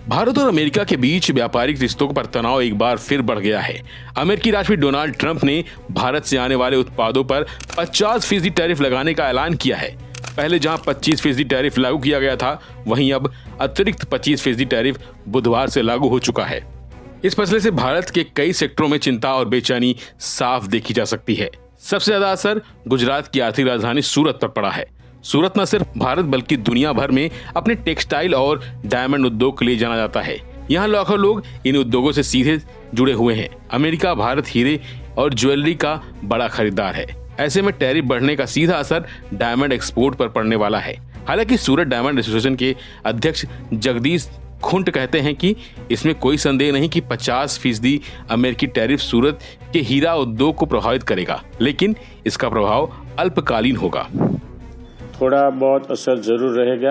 भारत और अमेरिका के बीच व्यापारिक रिश्तों पर तनाव एक बार फिर बढ़ गया है। अमेरिकी राष्ट्रपति डोनाल्ड ट्रंप ने भारत से आने वाले उत्पादों पर 50% टैरिफ लगाने का ऐलान किया है। पहले जहां 25% टैरिफ लागू किया गया था, वहीं अब अतिरिक्त 25% टैरिफ बुधवार से लागू हो चुका है। इस फैसले से भारत के कई सेक्टरों में चिंता और बेचैनी साफ देखी जा सकती है। सबसे ज्यादा असर गुजरात की आर्थिक राजधानी सूरत पर पड़ा है। सूरत न सिर्फ भारत बल्कि दुनिया भर में अपने टेक्सटाइल और डायमंड उद्योग के लिए जाना जाता है। यहाँ लाखों लोग इन उद्योगों से सीधे जुड़े हुए हैं। अमेरिका भारत हीरे और ज्वेलरी का बड़ा खरीदार है। ऐसे में टैरिफ बढ़ने का सीधा असर डायमंड एक्सपोर्ट पर पड़ने वाला है। हालांकि सूरत डायमंड एसोसिएशन के अध्यक्ष जगदीश खुंट कहते हैं कि इसमें कोई संदेह नहीं कि 50% अमेरिकी टैरिफ सूरत के हीरा उद्योग को प्रभावित करेगा, लेकिन इसका प्रभाव अल्पकालीन होगा। थोड़ा बहुत असर जरूर रहेगा,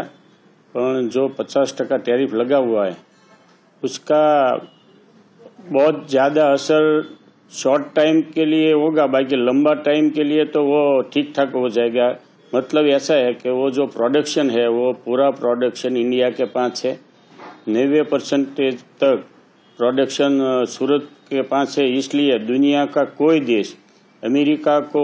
पर जो 50% टैरिफ लगा हुआ है उसका बहुत ज़्यादा असर शॉर्ट टाइम के लिए होगा। बाकी लंबा टाइम के लिए तो वो ठीक ठाक हो जाएगा। मतलब ऐसा है कि वो जो प्रोडक्शन है वो पूरा प्रोडक्शन इंडिया के पास है। 90% तक प्रोडक्शन सूरत के पास है। इसलिए दुनिया का कोई देश अमेरिका को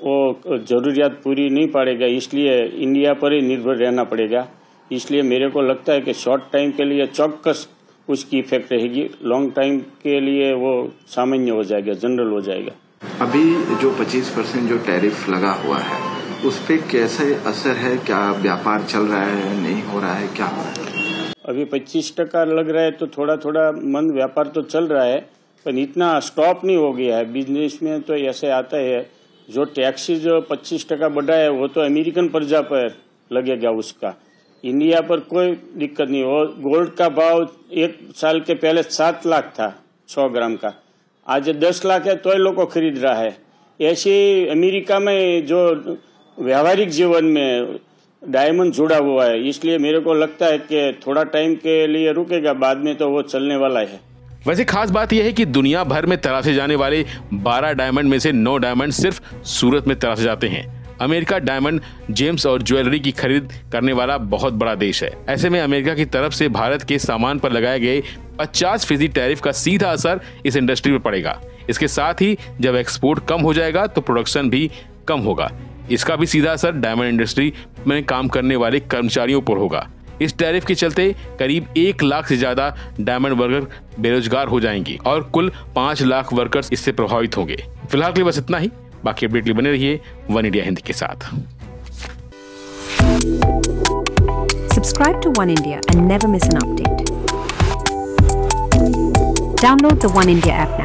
वो ज़रूरियात पूरी नहीं पाड़ेगा, इसलिए इंडिया पर ही निर्भर रहना पड़ेगा। इसलिए मेरे को लगता है कि शॉर्ट टाइम के लिए चौक्कस उसकी इफेक्ट रहेगी, लॉन्ग टाइम के लिए वो सामान्य हो जाएगा, जनरल हो जाएगा। अभी जो 25% जो टैरिफ लगा हुआ है उस पर कैसे असर है? क्या व्यापार चल रहा है, नहीं हो रहा है, क्या हो रहा है? अभी 25% लग रहा है तो थोड़ा थोड़ा मंद व्यापार तो चल रहा है, पर इतना स्टॉप नहीं हो गया है। बिजनेस में तो ऐसे आता है, जो टैक्सी जो 25% बढ़ा है वो तो अमेरिकन प्रजा पर लगेगा, उसका इंडिया पर कोई दिक्कत नहीं हो। गोल्ड का भाव एक साल के पहले 7 लाख था 100 ग्राम का, आज 10 लाख है तो लोगों को खरीद रहा है। ऐसे अमेरिका में जो व्यावहारिक जीवन में डायमंड जुड़ा हुआ है, इसलिए मेरे को लगता है कि थोड़ा टाइम के लिए रुकेगा, बाद में तो वो चलने वाला है। वैसे खास बात यह है कि दुनिया भर में तराशे जाने वाले 12 डायमंड में से 9 डायमंड सिर्फ सूरत में तराशे जाते हैं। अमेरिका डायमंड, जेम्स और ज्वेलरी की खरीद करने वाला बहुत बड़ा देश है। ऐसे में अमेरिका की तरफ से भारत के सामान पर लगाए गए 50% टैरिफ का सीधा असर इस इंडस्ट्री पर पड़ेगा। इसके साथ ही जब एक्सपोर्ट कम हो जाएगा तो प्रोडक्शन भी कम होगा। इसका भी सीधा असर डायमंड इंडस्ट्री में काम करने वाले कर्मचारियों पर होगा। इस टैरिफ के चलते करीब 1 लाख से ज्यादा डायमंड वर्कर बेरोजगार हो जाएंगे और कुल 5 लाख वर्कर्स इससे प्रभावित होंगे। फिलहाल के लिए बस इतना ही। बाकी अपडेट के लिए बने रहिए वन इंडिया हिंदी के साथ। Subscribe to One India and never miss an update. Download the One India app now.